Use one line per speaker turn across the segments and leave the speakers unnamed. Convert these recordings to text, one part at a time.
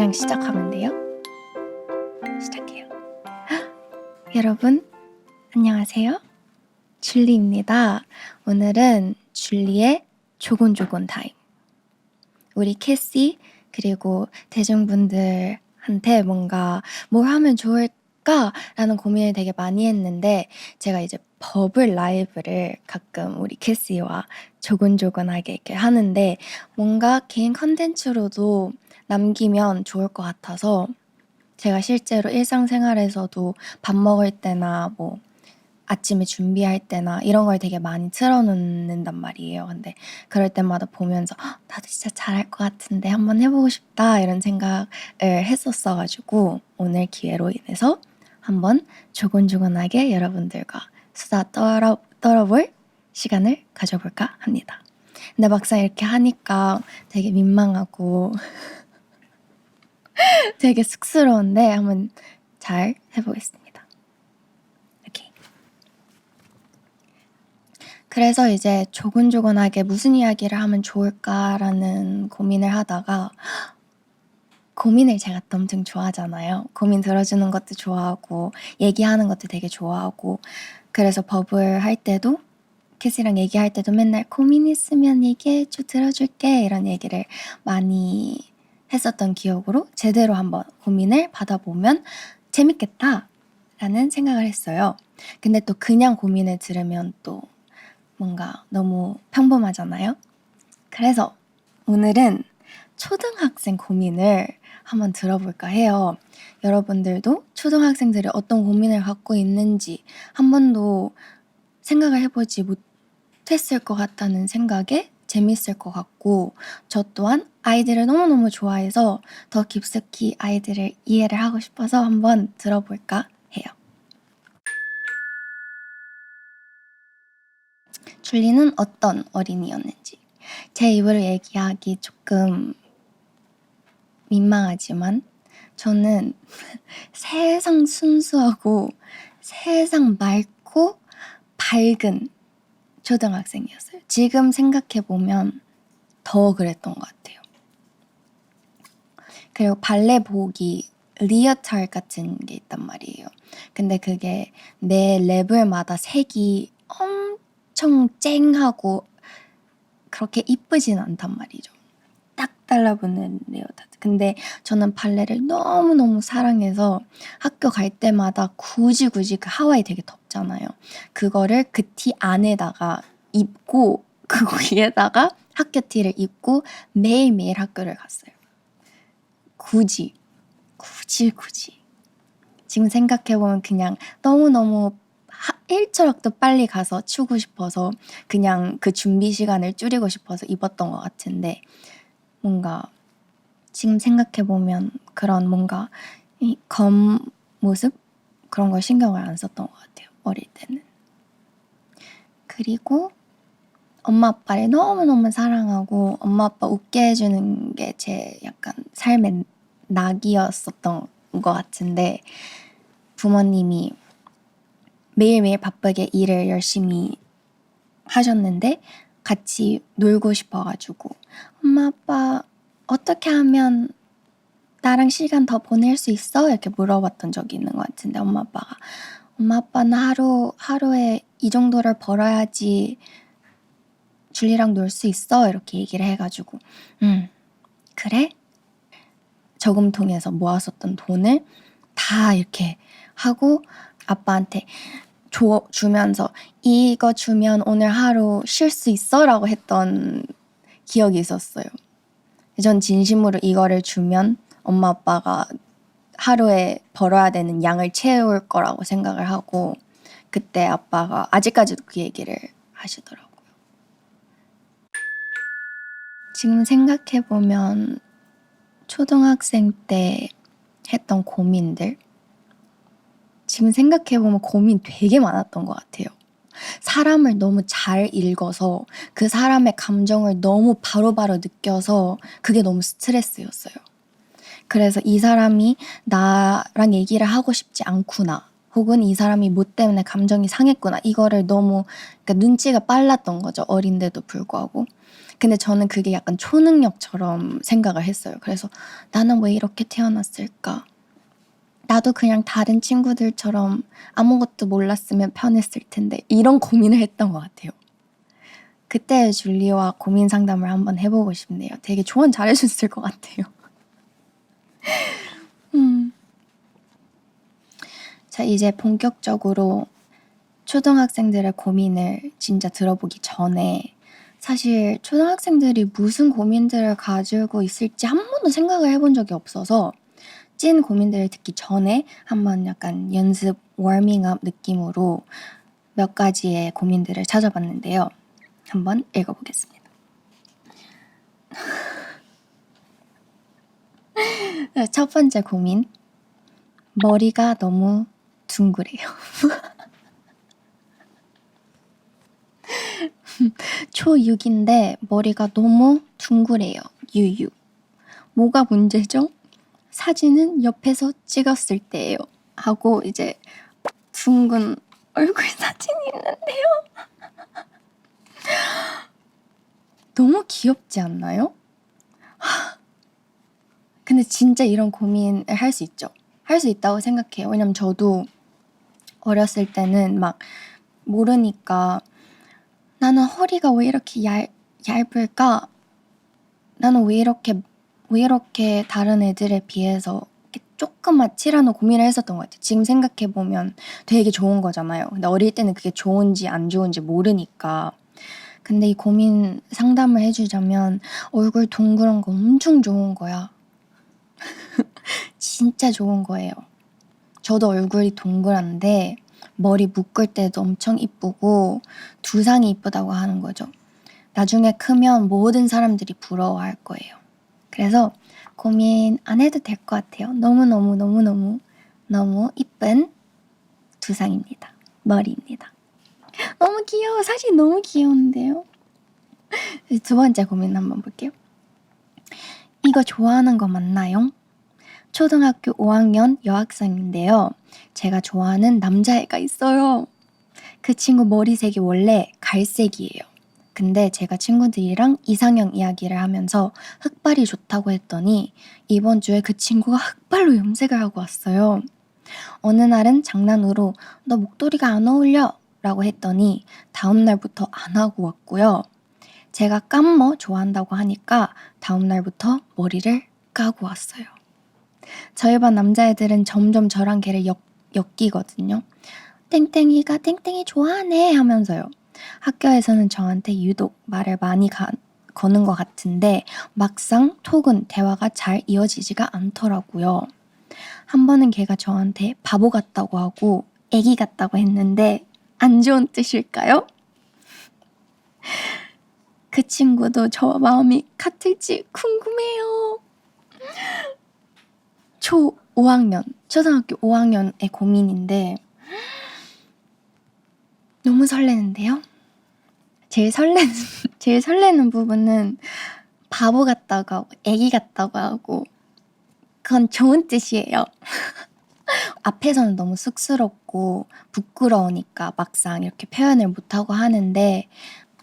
그냥 시작하면 돼요? 시작해요. 여러분, 안녕하세요. 줄리입니다. 오늘은 줄리의 조곤조곤 타임. 우리 캐시 그리고 대중분들한테 뭔가 뭘 하면 좋을까라는 고민을 되게 많이 했는데 제가 이제 버블 라이브를 가끔 우리 캐시와 조곤조곤하게 이렇게 하는데 뭔가 개인 컨텐츠로도 남기면 좋을 것 같아서 제가 실제로 일상생활에서도 밥 먹을 때나 뭐 아침에 준비할 때나 이런 걸 되게 많이 틀어놓는단 말이에요. 근데 그럴 때마다 보면서 나도 진짜 잘할 것 같은데 한번 해보고 싶다 이런 생각을 했었어가지고 오늘 기회로 인해서 한번 조곤조곤하게 여러분들과 수다 떨어볼 시간을 가져볼까 합니다. 근데 막상 이렇게 하니까 되게 민망하고 되게 쑥스러운데 한번 잘 해보겠습니다. 오케이. 그래서 이제 조곤조곤하게 무슨 이야기를 하면 좋을까라는 고민을 하다가 고민을 제가 엄청 좋아하잖아요. 고민 들어주는 것도 좋아하고 얘기하는 것도 되게 좋아하고 그래서 버블 할 때도 캐시랑 얘기할 때도 맨날 고민 있으면 얘기해줘 들어줄게 이런 얘기를 많이 했었던 기억으로 제대로 한번 고민을 받아보면 재밌겠다라는 생각을 했어요. 근데 또 그냥 고민을 들으면 또 뭔가 너무 평범하잖아요. 그래서 오늘은 초등학생 고민을 한번 들어볼까 해요. 여러분들도 초등학생들이 어떤 고민을 갖고 있는지 한 번도 생각을 해보지 못했을 것 같다는 생각에 재밌을 것 같고 저 또한 아이들을 너무너무 좋아해서 더 깊숙이 아이들을 이해를 하고 싶어서 한번 들어볼까 해요. 줄리는 어떤 어린이였는지 제 입으로 얘기하기 조금 민망하지만 저는 세상 순수하고 세상 맑고 밝은 초등학생이었어요. 지금 생각해보면 더 그랬던 것 같아요. 그리고 발레복이 리어털 같은 게 있단 말이에요. 근데 그게 내 레벨마다 색이 엄청 쨍하고 그렇게 이쁘진 않단 말이죠. 딱 달라붙는 레오타드. 근데 저는 발레를 너무너무 사랑해서 학교 갈 때마다 굳이 그 하와이 되게 덥잖아요. 그거를 그 티 안에다가 입고 그 위에다가 학교 티를 입고 매일매일 학교를 갔어요. 굳이. 지금 생각해보면 그냥 너무너무 1초락도 빨리 가서 추고 싶어서 그냥 그 준비 시간을 줄이고 싶어서 입었던 것 같은데 뭔가 지금 생각해보면 그런 뭔가 이 겉모습 그런 걸 신경을 안 썼던 것 같아요. 어릴 때는. 그리고 엄마 아빠를 너무너무 사랑하고 엄마 아빠 웃게 해주는 게 제 약간 삶의 낙이었었던 것 같은데 부모님이 매일매일 바쁘게 일을 열심히 하셨는데 같이 놀고 싶어가지고 엄마 아빠 어떻게 하면 나랑 시간 더 보낼 수 있어? 이렇게 물어봤던 적이 있는 것 같은데 엄마 아빠는 하루에 이 정도를 벌어야지 줄리랑 놀 수 있어? 이렇게 얘기를 해가지고 그래? 저금통에서 모았었던 돈을 다 이렇게 하고 아빠한테 주면서 이거 주면 오늘 하루 쉴 수 있어? 라고 했던 기억이 있었어요. 전 진심으로 이거를 주면 엄마 아빠가 하루에 벌어야 되는 양을 채울 거라고 생각을 하고 그때 아빠가 아직까지도 그 얘기를 하시더라고요. 지금 생각해보면 초등학생 때 했던 고민들 지금 생각해보면 고민 되게 많았던 것 같아요. 사람을 너무 잘 읽어서 그 사람의 감정을 너무 바로바로 느껴서 그게 너무 스트레스였어요. 그래서 이 사람이 나랑 얘기를 하고 싶지 않구나 혹은 이 사람이 뭐 때문에 감정이 상했구나. 이거를 너무 그러니까 눈치가 빨랐던 거죠. 어린데도 불구하고. 근데 저는 그게 약간 초능력처럼 생각을 했어요. 그래서 나는 왜 이렇게 태어났을까? 나도 그냥 다른 친구들처럼 아무것도 몰랐으면 편했을 텐데 이런 고민을 했던 것 같아요. 그때 줄리와 고민 상담을 한번 해보고 싶네요. 되게 조언 잘해줬을 것 같아요. 자, 이제 본격적으로 초등학생들의 고민을 진짜 들어보기 전에 사실 초등학생들이 무슨 고민들을 가지고 있을지 한 번도 생각을 해본 적이 없어서 찐 고민들을 듣기 전에 한번 약간 연습 워밍업 느낌으로 몇 가지의 고민들을 찾아봤는데요. 한번 읽어보겠습니다. 첫 번째 고민. 머리가 너무 둥그래요. 초6인데 머리가 너무 둥그래요. 유유. 뭐가 문제죠? 사진은 옆에서 찍었을 때예요. 하고 이제 둥근 얼굴 사진이 있는데요. 너무 귀엽지 않나요? 근데 진짜 이런 고민을 할 수 있죠. 할 수 있다고 생각해요. 왜냐면 저도 어렸을 때는 막 모르니까 나는 허리가 왜 이렇게 얇을까? 나는 왜 이렇게 다른 애들에 비해서 조그맣지라는 고민을 했었던 것 같아요. 지금 생각해보면 되게 좋은 거잖아요. 근데 어릴 때는 그게 좋은지 안 좋은지 모르니까. 근데 이 고민 상담을 해주자면 얼굴 둥그런 거 엄청 좋은 거야. 진짜 좋은 거예요. 저도 얼굴이 동그란데 머리 묶을 때도 엄청 이쁘고 두상이 이쁘다고 하는 거죠. 나중에 크면 모든 사람들이 부러워할 거예요. 그래서 고민 안 해도 될 것 같아요. 너무 이쁜 두상입니다. 머리입니다. 너무 귀여워. 사실 너무 귀여운데요. 두 번째 고민 한번 볼게요. 이거 좋아하는 거 맞나요? 초등학교 5학년 여학생인데요. 제가 좋아하는 남자애가 있어요. 그 친구 머리색이 원래 갈색이에요. 근데 제가 친구들이랑 이상형 이야기를 하면서 흑발이 좋다고 했더니 이번 주에 그 친구가 흑발로 염색을 하고 왔어요. 어느 날은 장난으로 너 목도리가 안 어울려 라고 했더니 다음 날부터 안 하고 왔고요. 제가 깜머 좋아한다고 하니까 다음 날부터 머리를 까고 왔어요. 저희 반 남자애들은 점점 저랑 걔를 엮이거든요. 땡땡이가 땡땡이 좋아하네 하면서요. 학교에서는 저한테 유독 말을 많이 거는 것 같은데 막상 톡은 대화가 잘 이어지지가 않더라고요. 한 번은 걔가 저한테 바보 같다고 하고 애기 같다고 했는데 안 좋은 뜻일까요? 그 친구도 저와 마음이 같을지 궁금해요. 초등학교 5학년의 고민인데 너무 설레는데요? 제일 설레는 부분은 바보 같다고 하고 애기 같다고 하고 그건 좋은 뜻이에요. 앞에서는 너무 쑥스럽고 부끄러우니까 막상 이렇게 표현을 못하고 하는데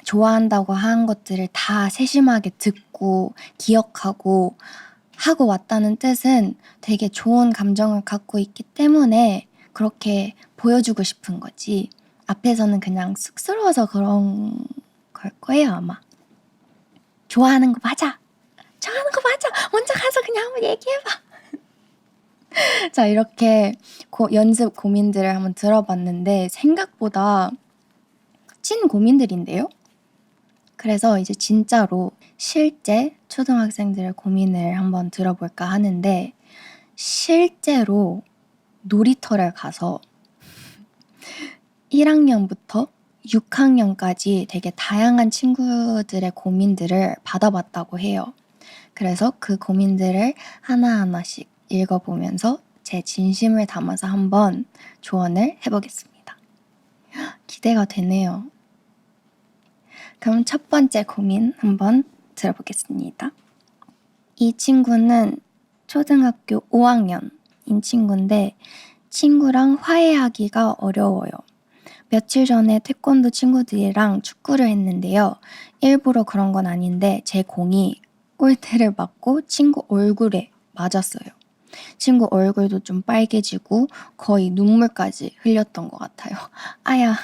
좋아한다고 한 것들을 다 세심하게 듣고 기억하고 하고 왔다는 뜻은 되게 좋은 감정을 갖고 있기 때문에 그렇게 보여주고 싶은 거지. 앞에서는 그냥 쑥스러워서 그런 걸 거예요, 아마. 좋아하는 거 맞아. 먼저 가서 그냥 한번 얘기해봐. 자, 이렇게 연습 고민들을 한번 들어봤는데 생각보다 찐 고민들인데요? 그래서 이제 진짜로 실제 초등학생들의 고민을 한번 들어볼까 하는데 실제로 놀이터를 가서 1학년부터 6학년까지 되게 다양한 친구들의 고민들을 받아봤다고 해요. 그래서 그 고민들을 하나하나씩 읽어보면서 제 진심을 담아서 한번 조언을 해보겠습니다. 기대가 되네요. 그럼 첫 번째 고민 한번 들어보겠습니다. 이 친구는 초등학교 5학년인 친구인데 친구랑 화해하기가 어려워요. 며칠 전에 태권도 친구들이랑 축구를 했는데요. 일부러 그런 건 아닌데 제 공이 골대를 맞고 친구 얼굴에 맞았어요. 친구 얼굴도 좀 빨개지고 거의 눈물까지 흘렸던 것 같아요. 아야,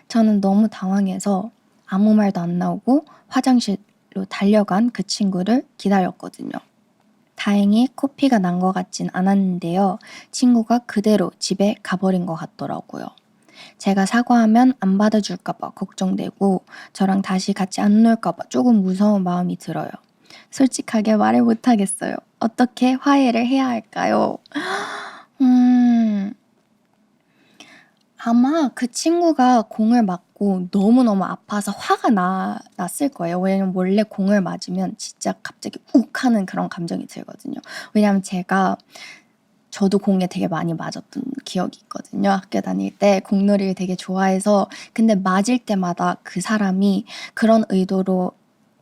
저는 너무 당황해서 아무 말도 안 나오고 화장실로 달려간 그 친구를 기다렸거든요. 다행히 코피가 난 것 같진 않았는데요. 친구가 그대로 집에 가버린 것 같더라고요. 제가 사과하면 안 받아줄까봐 걱정되고 저랑 다시 같이 안 놀까봐 조금 무서운 마음이 들어요. 솔직하게 말을 못하겠어요. 어떻게 화해를 해야 할까요? 음, 아마 그 친구가 공을 맞고 너무너무 아파서 화가 났을 거예요. 왜냐면 원래 공을 맞으면 진짜 갑자기 욱 하는 그런 감정이 들거든요. 왜냐면 저도 공에 되게 많이 맞았던 기억이 있거든요. 학교 다닐 때 공놀이를 되게 좋아해서 근데 맞을 때마다 그 사람이 그런 의도로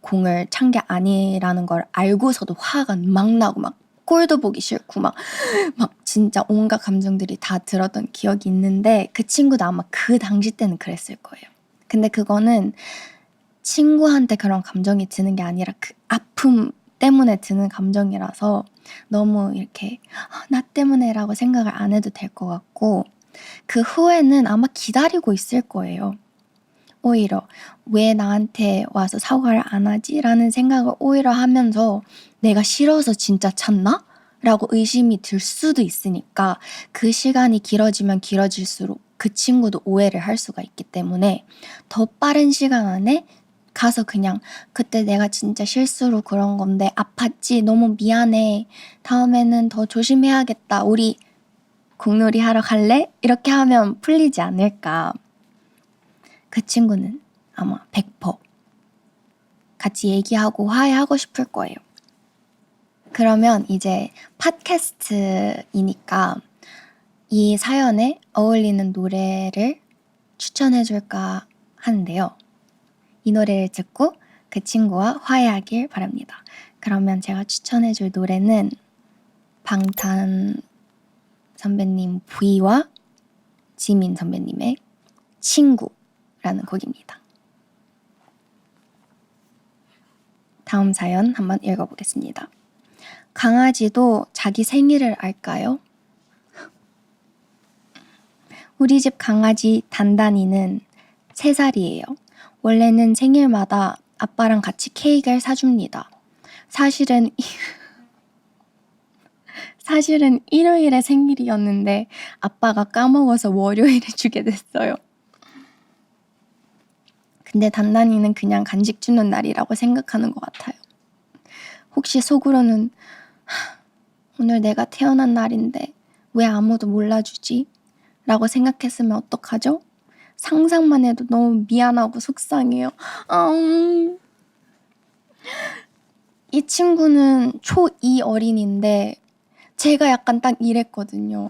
공을 찬 게 아니라는 걸 알고서도 화가 막 나고 막 꼴도 보기 싫고 막 진짜 온갖 감정들이 다 들었던 기억이 있는데 그 친구도 아마 그 당시 때는 그랬을 거예요. 근데 그거는 친구한테 그런 감정이 드는 게 아니라 그 아픔 때문에 드는 감정이라서 너무 이렇게 나 때문에라고 생각을 안 해도 될 것 같고 그 후에는 아마 기다리고 있을 거예요. 오히려 왜 나한테 와서 사과를 안 하지? 라는 생각을 오히려 하면서 내가 싫어서 진짜 찼나? 라고 의심이 들 수도 있으니까 그 시간이 길어지면 길어질수록 그 친구도 오해를 할 수가 있기 때문에 더 빠른 시간 안에 가서 그냥 그때 내가 진짜 실수로 그런 건데 아팠지? 너무 미안해. 다음에는 더 조심해야겠다. 우리 공놀이 하러 갈래? 이렇게 하면 풀리지 않을까. 그 친구는 아마 100% 같이 얘기하고 화해하고 싶을 거예요. 그러면 이제 팟캐스트이니까 이 사연에 어울리는 노래를 추천해 줄까 하는데요. 이 노래를 듣고 그 친구와 화해하길 바랍니다. 그러면 제가 추천해 줄 노래는 방탄 선배님 V와 지민 선배님의 친구라는 곡입니다. 다음 사연 한번 읽어보겠습니다. 강아지도 자기 생일을 알까요? 우리 집 강아지 단단이는 3살이에요. 원래는 생일마다 아빠랑 같이 케이크를 사줍니다. 사실은 일요일에 생일이었는데 아빠가 까먹어서 월요일에 주게 됐어요. 근데 단단이는 그냥 간식 주는 날이라고 생각하는 것 같아요. 혹시 속으로는 오늘 내가 태어난 날인데 왜 아무도 몰라주지? 라고 생각했으면 어떡하죠? 상상만 해도 너무 미안하고 속상해요. 이 친구는 초2 어린인데 제가 약간 딱 이랬거든요.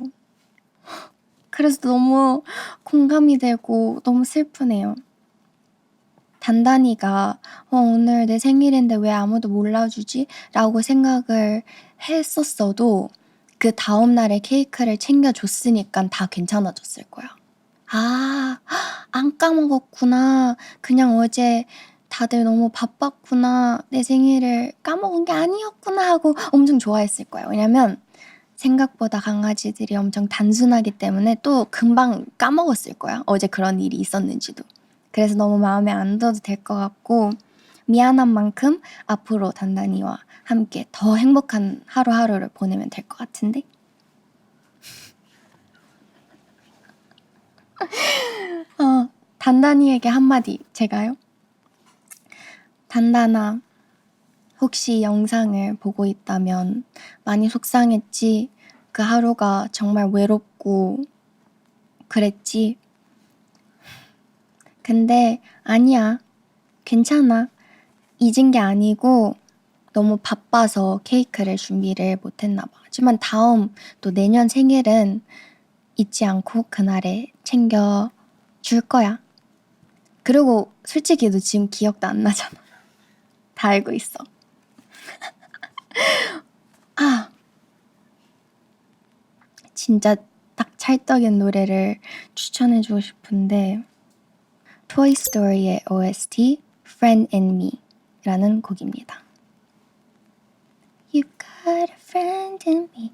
그래서 너무 공감이 되고 너무 슬프네요. 단단이가 오늘 내 생일인데 왜 아무도 몰라주지? 라고 생각을 했었어도 그 다음날에 케이크를 챙겨줬으니까 다 괜찮아졌을 거야. 안 까먹었구나. 그냥 어제 다들 너무 바빴구나. 내 생일을 까먹은 게 아니었구나 하고 엄청 좋아했을 거예요. 왜냐면 생각보다 강아지들이 엄청 단순하기 때문에 또 금방 까먹었을 거야. 어제 그런 일이 있었는지도. 그래서 너무 마음에 안 둬도 될 것 같고 미안한 만큼 앞으로 단단이와 함께 더 행복한 하루하루를 보내면 될 것 같은데? 단단이에게 한마디 제가요? 단단아, 혹시 영상을 보고 있다면 많이 속상했지? 그 하루가 정말 외롭고 그랬지? 근데 아니야. 괜찮아. 잊은 게 아니고 너무 바빠서 케이크를 준비를 못했나 봐. 하지만 다음 또 내년 생일은 잊지 않고 그날에 챙겨 줄 거야. 그리고 솔직히 너 지금 기억도 안 나잖아. 다 알고 있어. 진짜 딱 찰떡인 노래를 추천해주고 싶은데 토이 스토리의 OST Friend in Me 라는 곡입니다. You got a friend in me.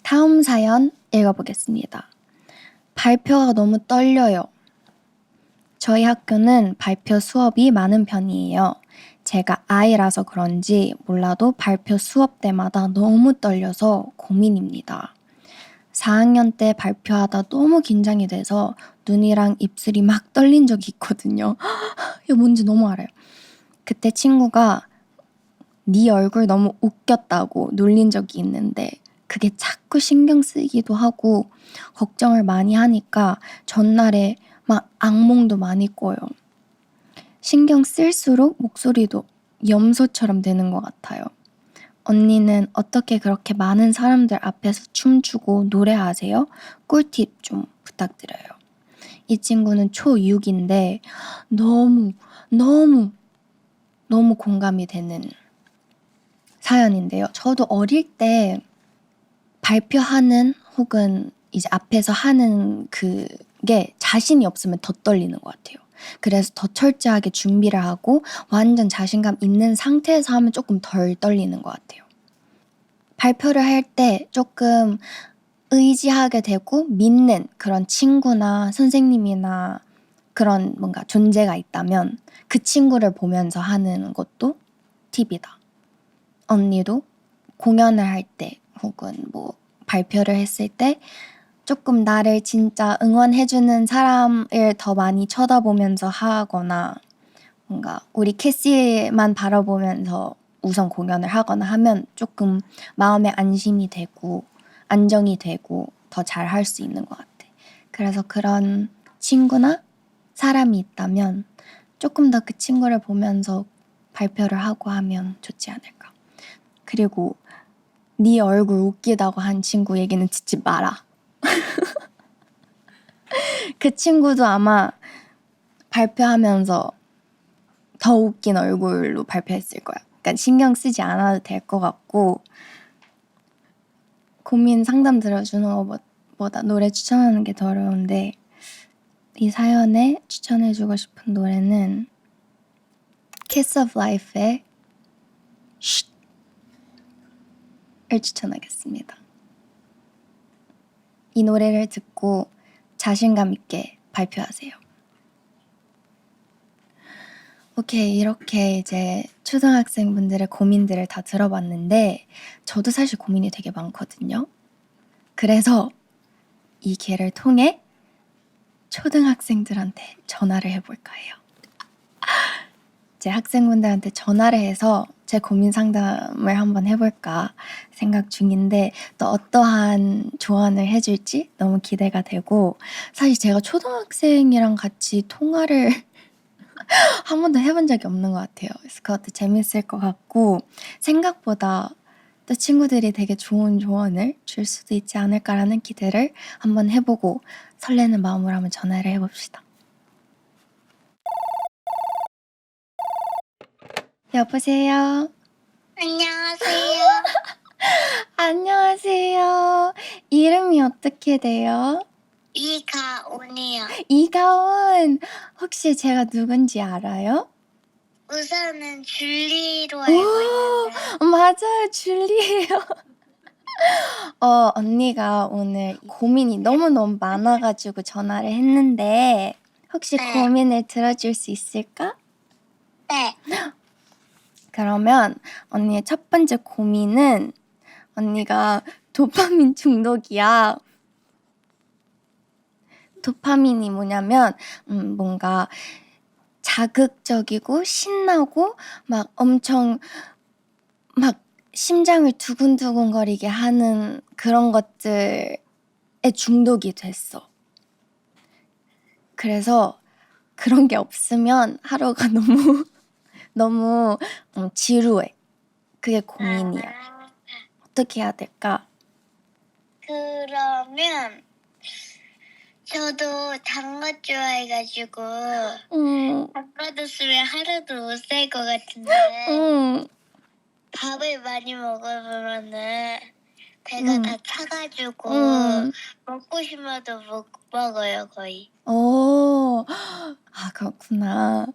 다음 사연 읽어보겠습니다. 발표가 너무 떨려요. 저희 학교는 발표 수업이 많은 편이에요. 제가 아이라서 그런지 몰라도 발표 수업 때마다 너무 떨려서 고민입니다. 4학년 때 발표하다 너무 긴장이 돼서 눈이랑 입술이 막 떨린 적이 있거든요. 이거 뭔지 너무 알아요. 그때 친구가 네 얼굴 너무 웃겼다고 놀린 적이 있는데 그게 자꾸 신경 쓰이기도 하고 걱정을 많이 하니까 전날에 막 악몽도 많이 꿔요. 신경 쓸수록 목소리도 염소처럼 되는 것 같아요. 언니는 어떻게 그렇게 많은 사람들 앞에서 춤추고 노래하세요? 꿀팁 좀 부탁드려요. 이 친구는 초6인데 너무 공감이 되는 사연인데요. 저도 어릴 때 발표하는 혹은 이제 앞에서 하는 그게 자신이 없으면 더 떨리는 것 같아요. 그래서 더 철저하게 준비를 하고 완전 자신감 있는 상태에서 하면 조금 덜 떨리는 것 같아요. 발표를 할 때 조금 의지하게 되고 믿는 그런 친구나 선생님이나 그런 뭔가 존재가 있다면 그 친구를 보면서 하는 것도 팁이다. 언니도 공연을 할 때 혹은 뭐 발표를 했을 때 조금 나를 진짜 응원해주는 사람을 더 많이 쳐다보면서 하거나 뭔가 우리 캐시만 바라보면서 우선 공연을 하거나 하면 조금 마음에 안심이 되고 안정이 되고 더 잘 할 수 있는 것 같아. 그래서 그런 친구나 사람이 있다면 조금 더 그 친구를 보면서 발표를 하고 하면 좋지 않을까. 그리고 네 얼굴 웃기다고 한 친구 얘기는 듣지 마라. 그 친구도 아마 발표하면서 더 웃긴 얼굴로 발표했을 거야. 그러니까 신경 쓰지 않아도 될 것 같고 고민 상담 들어주는 것보다 노래 추천하는 게 더 어려운데 이 사연에 추천해주고 싶은 노래는 Kiss of Life의 쉿을 추천하겠습니다. 이 노래를 듣고 자신감 있게 발표하세요. 오케이, 이렇게 이제 초등학생분들의 고민들을 다 들어봤는데 저도 사실 고민이 되게 많거든요. 그래서 이 기회를 통해 초등학생들한테 전화를 해볼까 해요. 제 학생분들한테 전화를 해서 제 고민 상담을 한번 해볼까 생각 중인데 또 어떠한 조언을 해줄지 너무 기대가 되고 사실 제가 초등학생이랑 같이 통화를 한 번도 해본 적이 없는 것 같아요. 그래서 그것도 재밌을 것 같고 생각보다 또 친구들이 되게 좋은 조언을 줄 수도 있지 않을까라는 기대를 한번 해보고 설레는 마음으로 한번 전화를 해봅시다. 여보세요?
안녕하세요.
안녕하세요. 이름이 어떻게 돼요?
이가온이요.
이가온. 혹시 제가 누군지 알아요?
우선은 줄리로 알고 있는데.
맞아요. 줄리예요. 언니가 오늘 고민이 너무너무 많아가지고 전화를 했는데 혹시
네.
고민을 들어줄 수 있을까?
네.
그러면 언니의 첫 번째 고민은 언니가 도파민 중독이야. 도파민이 뭐냐면 뭔가 자극적이고 신나고 막 엄청 막 심장을 두근두근거리게 하는 그런 것들에 중독이 됐어. 그래서 그런 게 없으면 하루가 너무 지루해. 그게 고민이야. 어떻게 해야 될까?
그러면 저도 단 거 좋아해가지고 단 거 줬으면 하루도 못 살 것 같은데. 밥을 많이 먹으면은 배가
음.
다 차가지고
음.
먹고 싶어도 못 먹어요, 거의.
아, 그렇구나.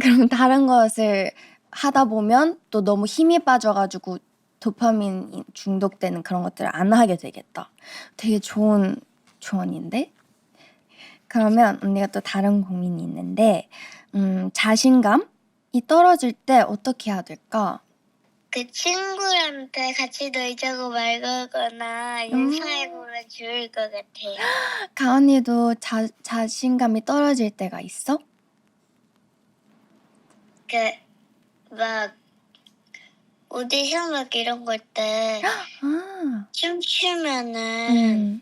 그럼 다른 것을 하다 보면 또 너무 힘이 빠져가지고 도파민 중독되는 그런 것들을 안 하게 되겠다. 되게 좋은 조언인데? 그러면 언니가 또 다른 고민이 있는데, 자신감이 떨어질 때 어떻게 해야 될까?
그 친구한테 같이 놀자고 말 걸거나 인사해보면 좋을 것 같아요.
가은이도 자신감이 떨어질 때가 있어?
막 오디션 막 이런 걸 때
아,
춤추면은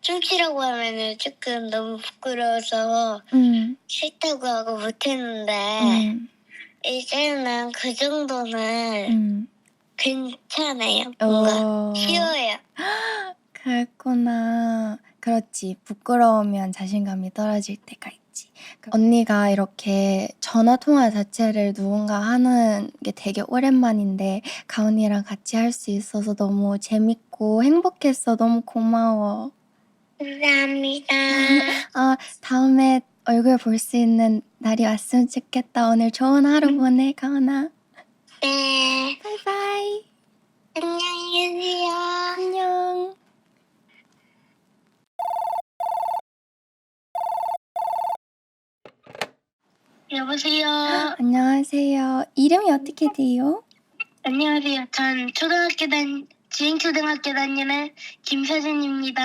춤추라고 하면은 조금 너무 부끄러워서 싫다고 하고 못했는데 이제는 그 정도는 괜찮아요. 뭔가 쉬워요.
그랬구나. 그렇지. 부끄러우면 자신감이 떨어질 때가 있지. 언니가 이렇게 전화 통화 자체를 누군가 하는 게 되게 오랜만인데 가은이랑 같이 할 수 있어서 너무 재밌고 행복했어. 너무 고마워.
감사합니다.
아, 다음에 얼굴 볼 수 있는 날이 왔으면 좋겠다. 오늘 좋은 하루 보내, 가은아.
네.
바이바이.
안녕히 계세요.
안녕.
여보세요.
안녕하세요. 이름이 어떻게 돼요?
안녕하세요. 전 지행초등학교 다니는 김서진입니다.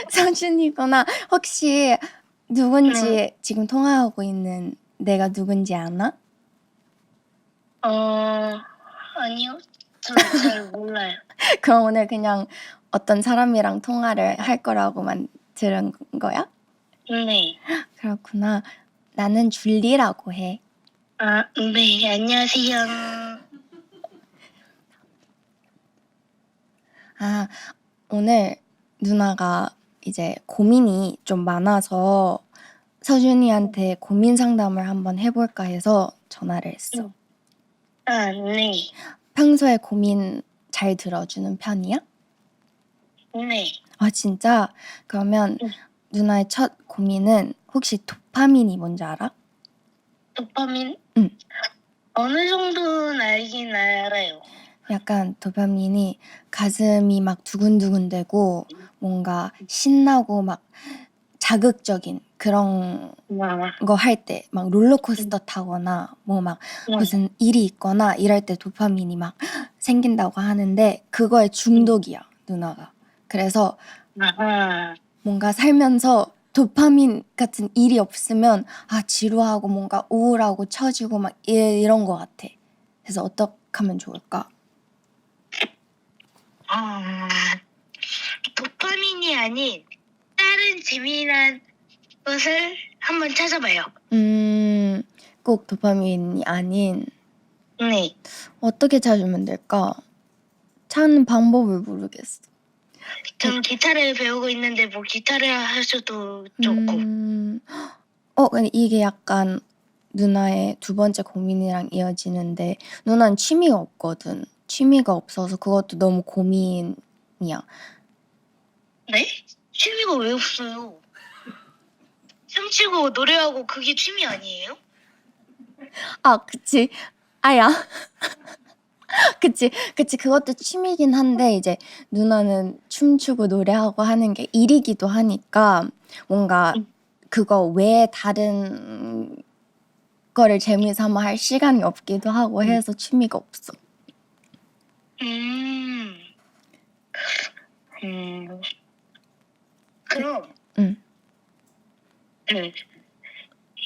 서준이구나. 혹시 누군지
네.
지금 통화하고 있는 내가 누군지 아나?
아니요. 전 잘 몰라요.
그럼 오늘 그냥 어떤 사람이랑 통화를 할 거라고만 들은 거야?
네.
그렇구나. 나는 줄리라고 해.
아, 네. 안녕하세요.
아, 오늘 누나가 이제 고민이 좀 많아서 서준이한테 고민 상담을 한번 해볼까 해서 전화를 했어.
아, 네.
평소에 고민 잘 들어주는 편이야?
네.
아, 진짜? 그러면 누나의 첫 고민은 혹시 도파민이 뭔지 알아?
도파민?
응.
어느 정도는 알긴 알아요.
약간 도파민이 가슴이 막 두근두근대고 뭔가 신나고 막 자극적인 그런 거 할 때 막 롤러코스터 타거나 뭐 막 무슨 일이 있거나 이럴 때 도파민이 막 생긴다고 하는데 그거에 중독이야, 누나가. 그래서
아하.
뭔가 살면서 도파민 같은 일이 없으면 지루하고 뭔가 우울하고 처지고 막 이런 거 같아. 그래서 어떻게 하면 좋을까?
도파민이 아닌 다른 재미난 것을 한번 찾아봐요.
꼭 도파민이 아닌
네.
어떻게 찾으면 될까? 찾는 방법을 모르겠어.
전 기타를 배우고 있는데 뭐 기타를 하셔도 좋고.
근데 이게 약간 누나의 두 번째 고민이랑 이어지는데 누나는 취미가 없거든. 취미가 없어서 그것도 너무 고민이야.
네? 취미가 왜 없어요? 춤추고 노래하고 그게 취미 아니에요?
그치. 아야. 그치. 그것도 취미긴 한데 이제 누나는 춤추고 노래하고 하는 게 일이기도 하니까 뭔가 그거 외에 다른 거를 재미삼아 할 시간이 없기도 하고 해서 취미가 없어.
그럼
응.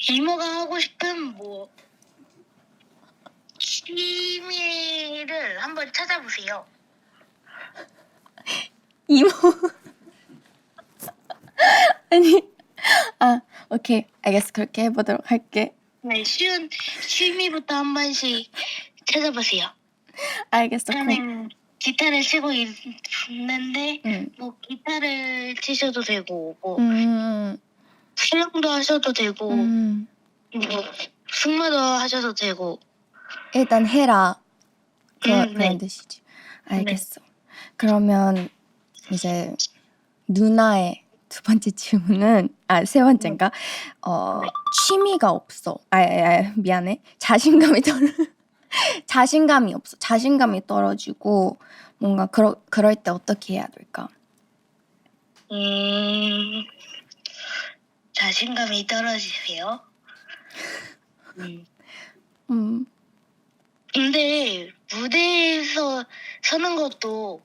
이모가 하고 싶은 뭐 취미를 한번 찾아보세요.
이모. 아니. 오케이. 알겠어. 그렇게 해보도록 할게.
네, 쉬운 취미부터 한 번씩 찾아보세요.
알겠어.
저는 기타를 치고 있는데 뭐 기타를 치셔도 되고 뭐 수영도 하셔도 되고 뭐 승마도 하셔도 되고
일단 해라. 그런
네.
뜻이지. 알겠어. 그러면 이제 누나의 두 번째 질문은 세 번째인가?
네.
취미가 없어. 미안해. 자신감이 없어. 자신감이 떨어지고 뭔가 그럴 때 어떻게 해야 될까?
자신감이 떨어지세요?
음,
근데 무대에서 서는 것도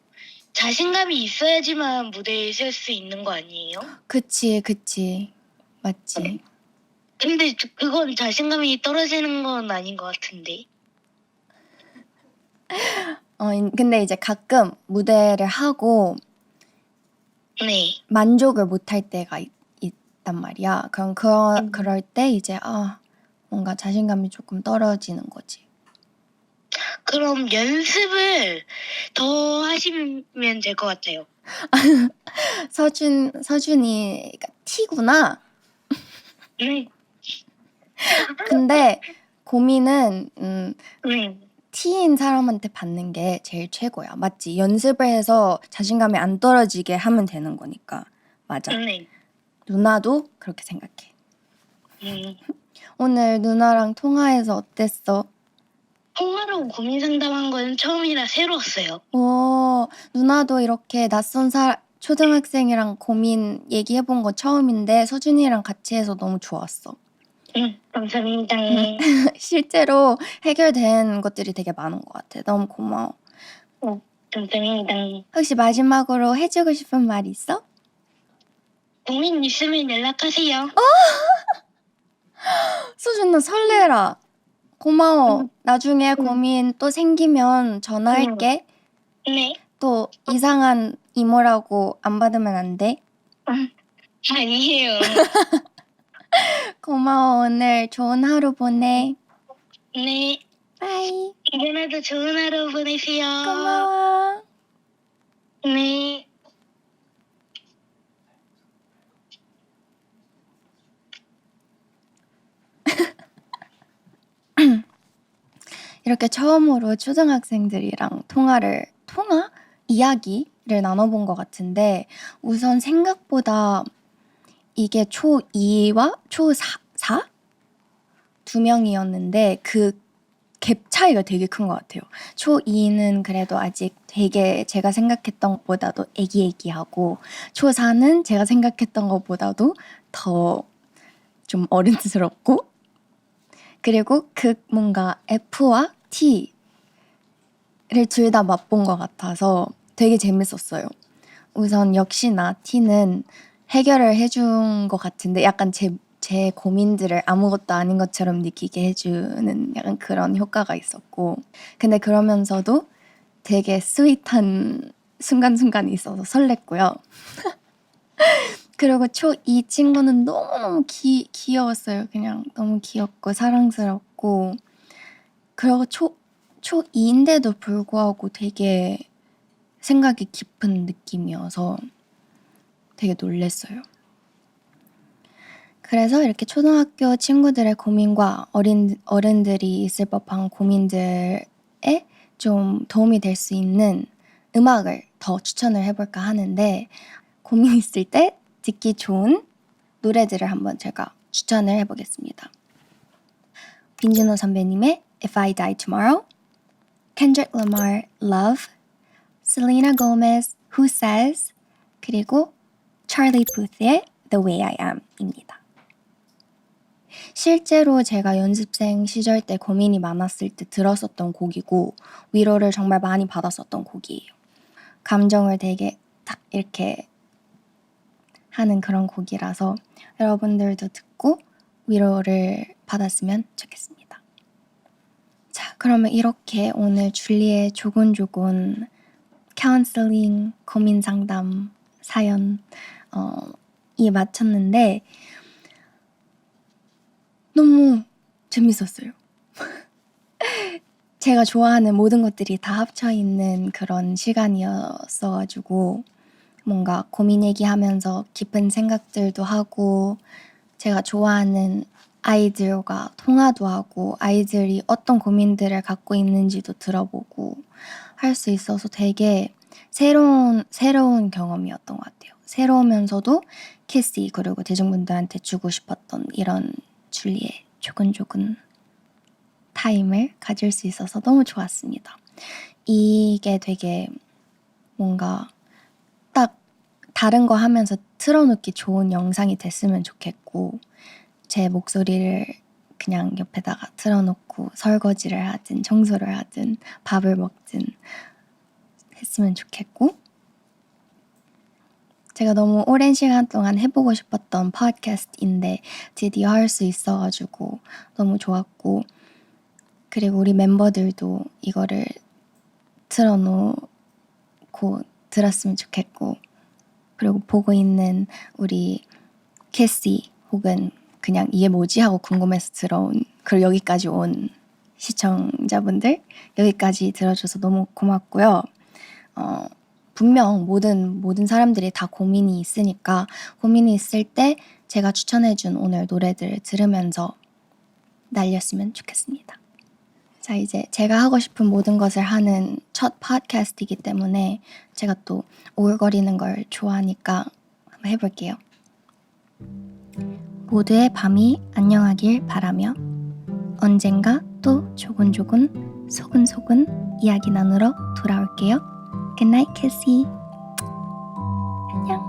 자신감이 있어야지만 무대에 설 수 있는 거 아니에요?
그치. 맞지.
근데 그건 자신감이 떨어지는 건 아닌 것 같은데.
근데 이제 가끔 무대를 하고
네.
만족을 못할 때가 있단 말이야. 그럼 그럴 때 이제 뭔가 자신감이 조금 떨어지는 거지.
그럼 연습을 더 하시면 될 것 같아요.
서준이가 T구나.
네.
근데 고민은
네.
T인 사람한테 받는 게 제일 최고야. 맞지? 연습을 해서 자신감이 안 떨어지게 하면 되는 거니까. 맞아.
네.
누나도 그렇게 생각해.
음.
오늘 누나랑 통화해서 어땠어?
통화로 고민 상담한 건 처음이라 새로웠어요.
누나도 이렇게 낯선 초등학생이랑 고민 얘기해본 거 처음인데 서준이랑 같이 해서 너무 좋았어.
감사합니다.
실제로 해결된 것들이 되게 많은 것 같아. 너무 고마워.
감사합니다.
혹시 마지막으로 해주고 싶은 말 있어?
고민 있으면 연락하세요.
서준 나 설레라. 고마워. 나중에 고민 또 생기면 전화할게.
네.
또 이상한 이모라고 안 받으면 안 돼?
아니에요.
고마워. 오늘 좋은 하루 보내.
네.
바이.
이번에도 좋은 하루 보내세요.
고마워.
네.
이렇게 처음으로 초등학생들이랑 이야기를 나눠본 것 같은데 우선 생각보다 이게 초2와 초4? 두 명이었는데 그 갭 차이가 되게 큰 것 같아요. 초2는 그래도 아직 되게 제가 생각했던 것보다도 애기애기하고 초4는 제가 생각했던 것보다도 더 좀 어른스럽고 그리고 뭔가 F와 T를 둘 다 맛본 것 같아서 되게 재밌었어요. 우선 역시나 T는 해결을 해준 것 같은데 약간 제 고민들을 아무것도 아닌 것처럼 느끼게 해주는 약간 그런 효과가 있었고 근데 그러면서도 되게 스윗한 순간순간이 있어서 설렜고요. 그리고 초2 친구는 너무너무 귀여웠어요. 그냥 너무 귀엽고 사랑스럽고 그리고 초2인데도 불구하고 되게 생각이 깊은 느낌이어서 되게 놀랬어요. 그래서 이렇게 초등학교 친구들의 고민과 어른들이 있을 법한 고민들에 좀 도움이 될 수 있는 음악을 더 추천을 해볼까 하는데 고민 있을 때 듣기 좋은 노래들을 한번 제가 추천을 해보겠습니다. 빈준호 선배님의 If I Die Tomorrow, Kendrick Lamar, Love, Selena Gomez, Who Says, 그리고 Charlie Puth의 The Way I Am입니다. 실제로 제가 연습생 시절 때 고민이 많았을 때 들었었던 곡이고 위로를 정말 많이 받았었던 곡이에요. 감정을 되게 딱 이렇게 하는 그런 곡이라서 여러분들도 듣고 위로를 받았으면 좋겠습니다. 자, 그러면 이렇게 오늘 줄리의 조곤조곤 카운슬링 고민 상담 사연 마쳤는데 너무 재밌었어요. 제가 좋아하는 모든 것들이 다 합쳐있는 그런 시간이었어가지고 뭔가 고민 얘기하면서 깊은 생각들도 하고 제가 좋아하는 아이들과 통화도 하고 아이들이 어떤 고민들을 갖고 있는지도 들어보고 할 수 있어서 되게 새로운 경험이었던 것 같아요. 새로우면서도 캐시 그리고 대중분들한테 주고 싶었던 이런 줄리의 조근조근 타임을 가질 수 있어서 너무 좋았습니다. 이게 되게 뭔가 딱 다른 거 하면서 틀어놓기 좋은 영상이 됐으면 좋겠고 제 목소리를 그냥 옆에다가 틀어놓고 설거지를 하든 청소를 하든 밥을 먹든 했으면 좋겠고 제가 너무 오랜 시간 동안 해보고 싶었던 팟캐스트인데 드디어 할 수 있어가지고 너무 좋았고 그리고 우리 멤버들도 이거를 틀어놓고 들었으면 좋겠고 그리고 보고 있는 우리 캐시 혹은 그냥 이게 뭐지 하고 궁금해서 들어온 그리고 여기까지 온 시청자분들 여기까지 들어줘서 너무 고맙고요. 분명 모든 사람들이 다 고민이 있으니까 고민이 있을 때 제가 추천해준 오늘 노래들을 들으면서 날렸으면 좋겠습니다. 자, 이제 제가 하고 싶은 모든 것을 하는 첫 팟캐스트이기 때문에 제가 또 오글거리는 걸 좋아하니까 한번 해볼게요. 모두의 밤이 안녕하길 바라며 언젠가 또 조근조근 소근소근 이야기 나누러 돌아올게요. Good night, Kissy. 안녕.